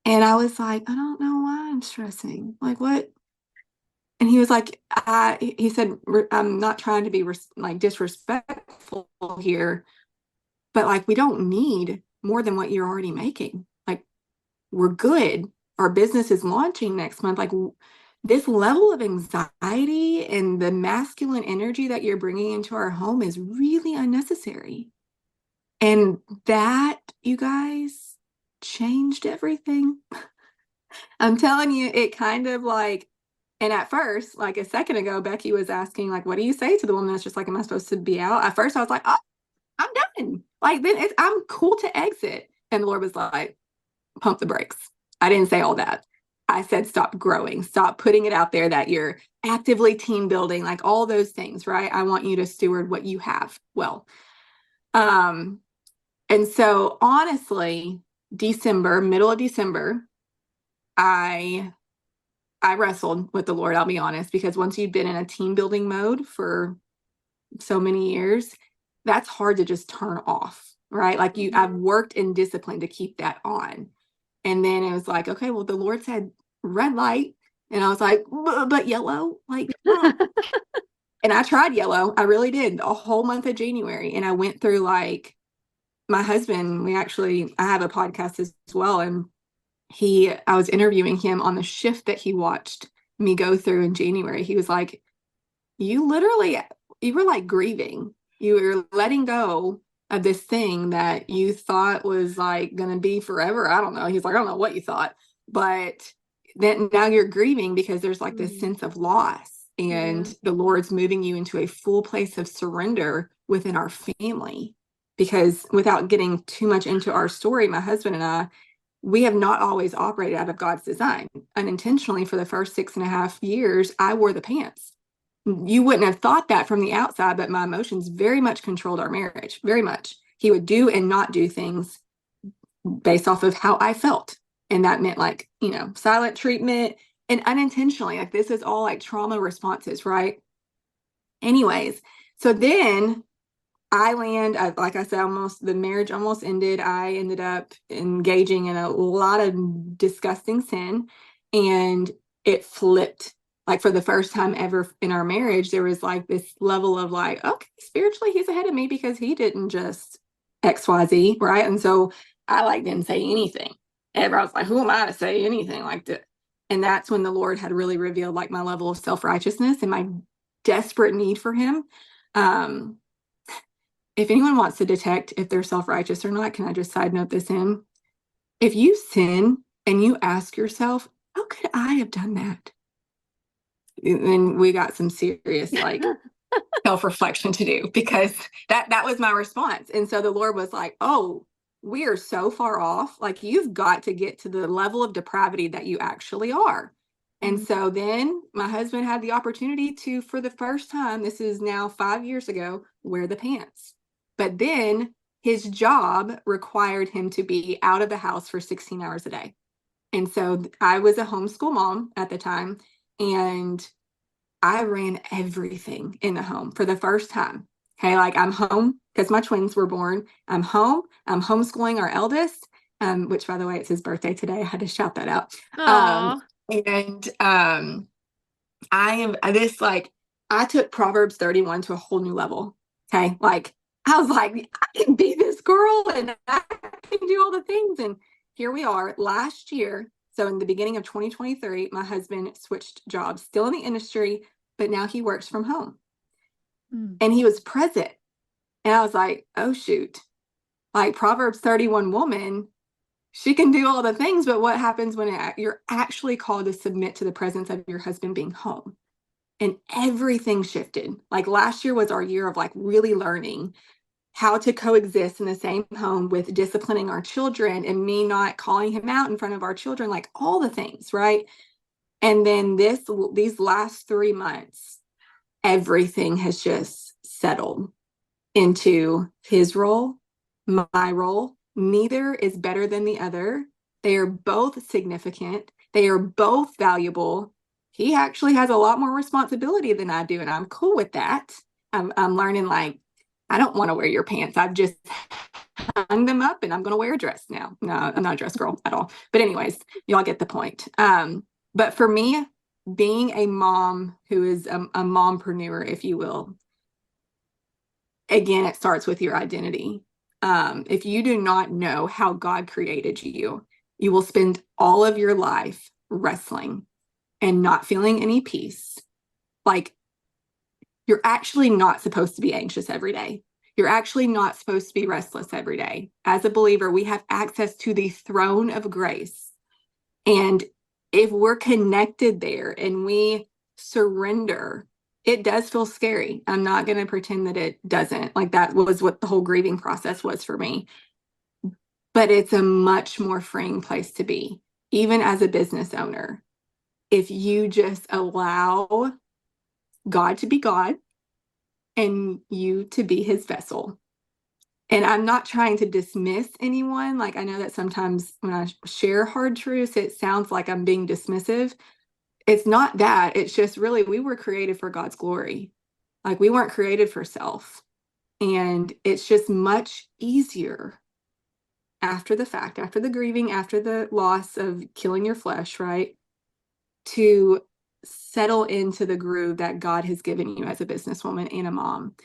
And I was like, I don't know why I'm stressing. Like, what? And he was like, he said, I'm not trying to be like disrespectful here, but like, we don't need more than what you're already making. Like, we're good. Our business is launching next month. Like, this level of anxiety and the masculine energy that you're bringing into our home is really unnecessary. And that, you guys, changed everything. I'm telling you, it kind of like, and at first, like a second ago, Becky was asking, like, what do you say to the woman that's just like, am I supposed to be out? At first, I was like, oh, I'm done. Like, then I'm cool to exit. And the Lord was like, pump the brakes. I didn't say all that. I said, stop growing, stop putting it out there that you're actively team building, like all those things, right? I want you to steward what you have well. And so honestly, middle of December, I wrestled with the Lord, I'll be honest, because once you've been in a team building mode for so many years, that's hard to just turn off, right? Like I've worked in discipline to keep that on. And then it was like, okay, well, the Lord said red light. And I was like, but yellow, like, and I tried yellow. I really did a whole month of January. And I went through like my husband, I have a podcast as well. And I was interviewing him on the shift that he watched me go through in January. He was like, you were like grieving. You were letting go of this thing that you thought was like going to be forever. I don't know. He's like, I don't know what you thought, but then now you're grieving because there's like this sense of loss, and the Lord's moving you into a full place of surrender within our family. Because without getting too much into our story, my husband and I, we have not always operated out of God's design. Unintentionally, for the first 6.5 years, I wore the pants. You wouldn't have thought that from the outside, but my emotions very much controlled our marriage, very much. He would do and not do things based off of how I felt. And that meant like, silent treatment and unintentionally, like this is all like trauma responses, right? Anyways, so then like I said, the marriage almost ended. I ended up engaging in a lot of disgusting sin, and it flipped. Like for the first time ever in our marriage, there was like this level of like, okay, spiritually, he's ahead of me because he didn't just XYZ, right? And so I like didn't say anything. Everybody was like, who am I to say anything like that? And that's when the Lord had really revealed like my level of self-righteousness and my desperate need for him. If anyone wants to detect if they're self-righteous or not, can I just side note this in? If you sin and you ask yourself, how could I have done that? Then we got some serious like self-reflection to do, because that was my response. And so the Lord was like, oh, we are so far off. Like you've got to get to the level of depravity that you actually are. And so then my husband had the opportunity to, for the first time, this is now 5 years ago, wear the pants. But then his job required him to be out of the house for 16 hours a day. And so I was a homeschool mom at the time, and I ran everything in the home for the first time. Okay, like I'm home because my twins were born. I'm home. I'm homeschooling our eldest, which by the way, it's his birthday today. I had to shout that out. I am this like, I took Proverbs 31 to a whole new level. Okay, like I was like, I can be this girl and I can do all the things. And here we are last year. So in the beginning of 2023, my husband switched jobs, still in the industry, but now he works from home. And he was present. And I was like, oh, shoot. Like Proverbs 31 woman, she can do all the things, but what happens when you're actually called to submit to the presence of your husband being home? And everything shifted. Like last year was our year of like really learning how to coexist in the same home with disciplining our children and me not calling him out in front of our children, like all the things, right? And then these last 3 months, everything has just settled into his role, my role. Neither is better than the other. They are both significant. They are both valuable. He actually has a lot more responsibility than I do, and I'm cool with that. I'm learning, like, I don't want to wear your pants. I've just hung them up and I'm going to wear a dress now. No, I'm not a dress girl at all. But anyways, y'all get the point. But for me, being a mom who is a mompreneur, if you will, again, it starts with your identity. If you do not know how God created you, you will spend all of your life wrestling and not feeling any peace. Like, you're actually not supposed to be anxious every day. You're actually not supposed to be restless every day. As a believer, we have access to the throne of grace. And if we're connected there and we surrender, it does feel scary. I'm not going to pretend that it doesn't. Like, that was what the whole grieving process was for me. But it's a much more freeing place to be, even as a business owner. If you just allow God to be God and you to be his vessel. And I'm not trying to dismiss anyone. Like, I know that sometimes when I share hard truths, it sounds like I'm being dismissive. It's not that. It's just really, we were created for God's glory. Like, we weren't created for self. And it's just much easier after the fact, after the grieving, after the loss of killing your flesh, right? To settle into the groove that God has given you as a businesswoman and a mom.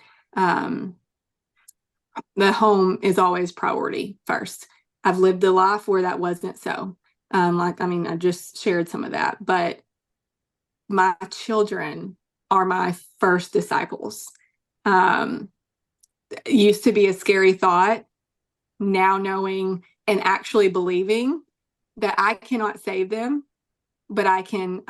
The home is always priority first. I've lived a life where that wasn't so. I just shared some of that, but my children are my first disciples. It used to be a scary thought. Now knowing and actually believing that I cannot save them, but I can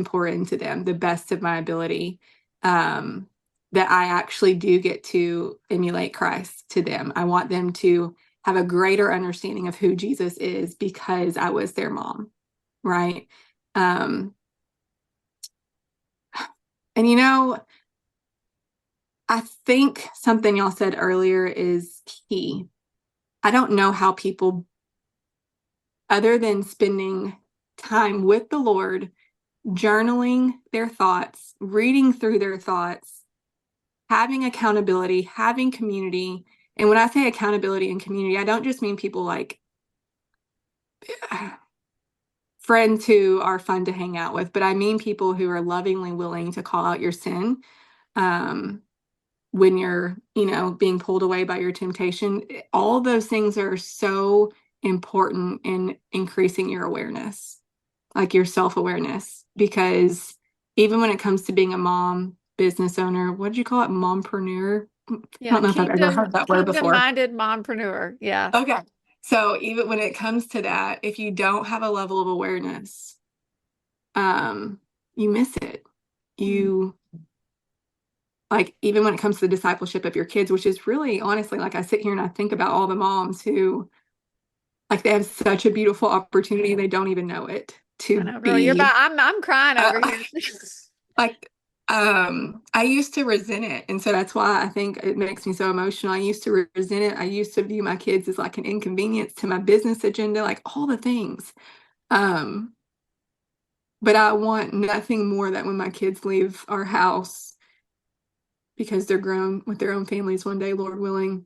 pour into them the best of my ability. That I actually do get to emulate Christ to them. I want them to have a greater understanding of who Jesus is because I was their mom, right? And I think something y'all said earlier is key. I don't know how people, other than spending time with the Lord, journaling their thoughts, reading through their thoughts, having accountability, having community. And when I say accountability and community, I don't just mean people like friends who are fun to hang out with, but I mean people who are lovingly willing to call out your sin when you're, being pulled away by your temptation. All those things are so important in increasing your awareness, like your self-awareness, because even when it comes to being a mom, business owner, what did you call it? Mompreneur? Yeah, I don't know if I've ever heard that word before. Kingdom-minded mompreneur. Yeah. Okay. So even when it comes to that, if you don't have a level of awareness, you miss it. Like, even when it comes to the discipleship of your kids, which is really, honestly, like, I sit here and I think about all the moms who, like, they have such a beautiful opportunity, they don't even know it to be. I'm crying over here. Like, I used to resent it. And so that's why I think it makes me so emotional. I used to resent it. I used to view my kids as like an inconvenience to my business agenda, like all the things. But I want nothing more that when my kids leave our house, because they're grown with their own families one day, Lord willing,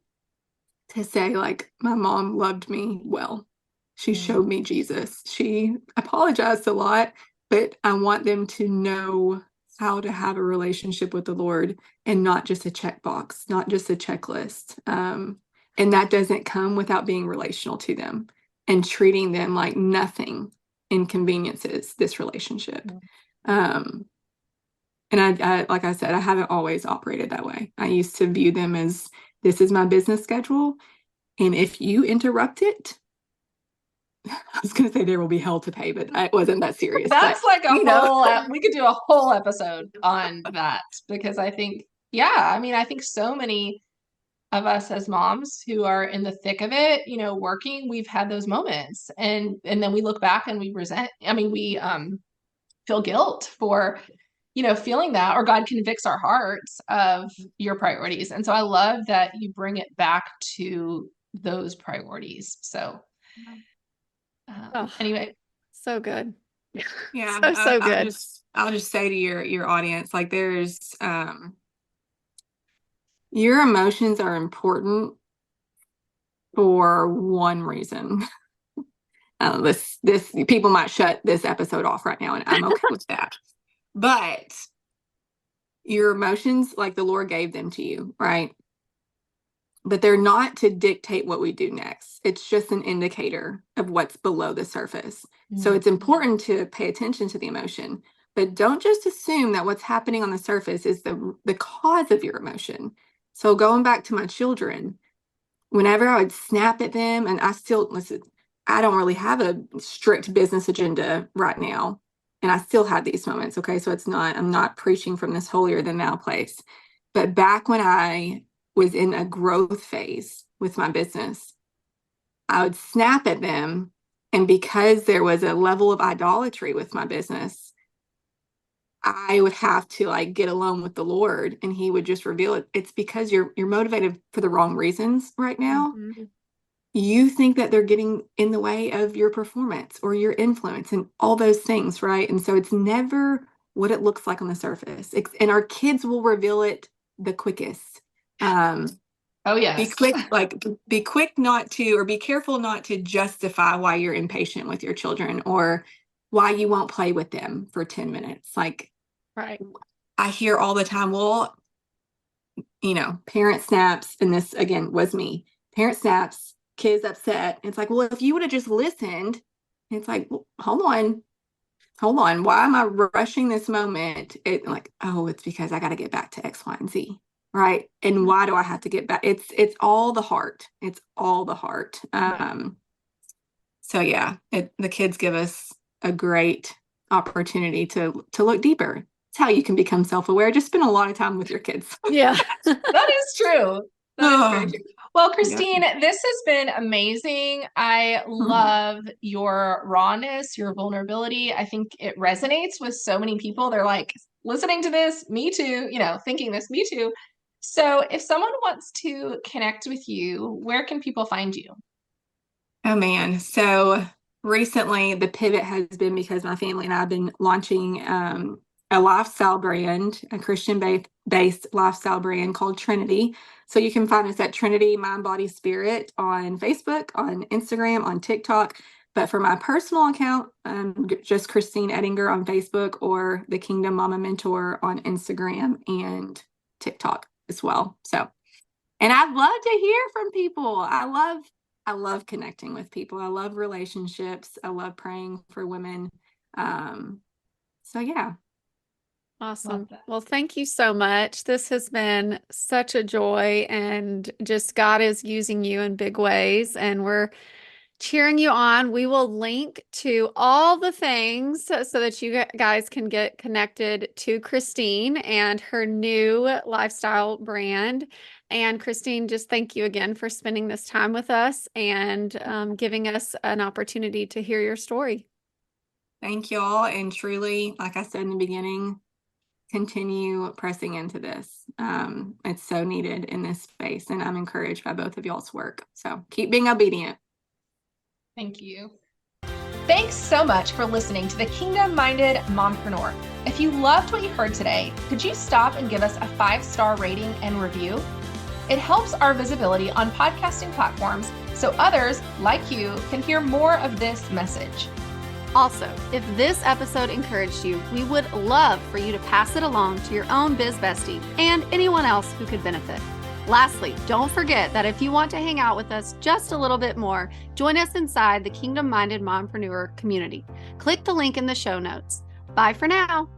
to say, like, my mom loved me well. She showed me Jesus. She apologized a lot, but I want them to know how to have a relationship with the Lord and not just a checkbox, not just a checklist. And that doesn't come without being relational to them and treating them like nothing inconveniences this relationship. And I, like I said, I haven't always operated that way. I used to view them as, this is my business schedule, and if you interrupt it, I was going to say there will be hell to pay, but it wasn't that serious. That's like a whole, we could do a whole episode on that, because I think, I think so many of us as moms who are in the thick of it, working, we've had those moments, and then we look back and we we feel guilt for, feeling that, or God convicts our hearts of your priorities. And so I love that you bring it back to those priorities. So anyway. So good. Yeah. So good. I'll just say to your audience, like there's, your emotions are important for one reason. This people might shut this episode off right now, and I'm okay with that. But your emotions, like the Lord gave them to you, right? But they're not to dictate what we do next. It's just an indicator of what's below the surface. So it's important to pay attention to the emotion, but don't just assume that what's happening on the surface is the cause of your emotion. So going back to my children, whenever I would snap at them, and listen, I don't really have a strict business agenda right now. And I still have these moments. Okay. So I'm not preaching from this holier than thou place. But back when I was in a growth phase with my business, I would snap at them. And because there was a level of idolatry with my business, I would have to like get alone with the Lord, and he would just reveal it. It's because you're motivated for the wrong reasons right now. Mm-hmm. You think that they're getting in the way of your performance or your influence and all those things, right? And so it's never what it looks like on the surface. And our kids will reveal it the quickest. Oh yeah. Be quick not to, or be careful not to justify why you're impatient with your children or why you won't play with them for 10 minutes. Like, right. I hear all the time, well, parent snaps, and this again was me. Parent snaps, kids upset. It's like, well, if you would have just listened, it's like, well, hold on. Why am I rushing this moment? It's because I got to get back to X, Y, and Z. Right. And why do I have to get back? It's all the heart. It's all the heart. So yeah, the kids give us a great opportunity to look deeper. It's how you can become self-aware. Just spend a lot of time with your kids. Yeah. That is true. That is very true. Well, Christine, this has been amazing. I love your rawness, your vulnerability. I think it resonates with so many people. They're like, listening to this, me too, thinking this, me too. So if someone wants to connect with you, where can people find you? Oh man. So recently the pivot has been because my family and I have been launching a lifestyle brand, a Christian-based lifestyle brand called Trinity. So you can find us at Trinity Mind, Body, Spirit on Facebook, on Instagram, on TikTok. But for my personal account, just Christine Eddinger on Facebook, or the Kingdom Mama Mentor on Instagram and TikTok as well. So, and I'd love to hear from people. I love connecting with people. I love relationships. I love praying for women. So yeah. Awesome. Well, thank you so much. This has been such a joy, and just God is using you in big ways, and we're cheering you on. We will link to all the things so that you guys can get connected to Christine and her new lifestyle brand. And Christine, just thank you again for spending this time with us and giving us an opportunity to hear your story. Thank you all. And truly, like I said in the beginning, continue pressing into this. It's so needed in this space, and I'm encouraged by both of y'all's work. So keep being obedient. Thank you. Thanks so much for listening to the Kingdom Minded Mompreneur. If you loved what you heard today, could you stop and give us a 5-star rating and review? It helps our visibility on podcasting platforms so others like you can hear more of this message. Also, if this episode encouraged you, we would love for you to pass it along to your own biz bestie and anyone else who could benefit. Lastly, don't forget that if you want to hang out with us just a little bit more, join us inside the Kingdom Minded Mompreneur community. Click the link in the show notes. Bye for now.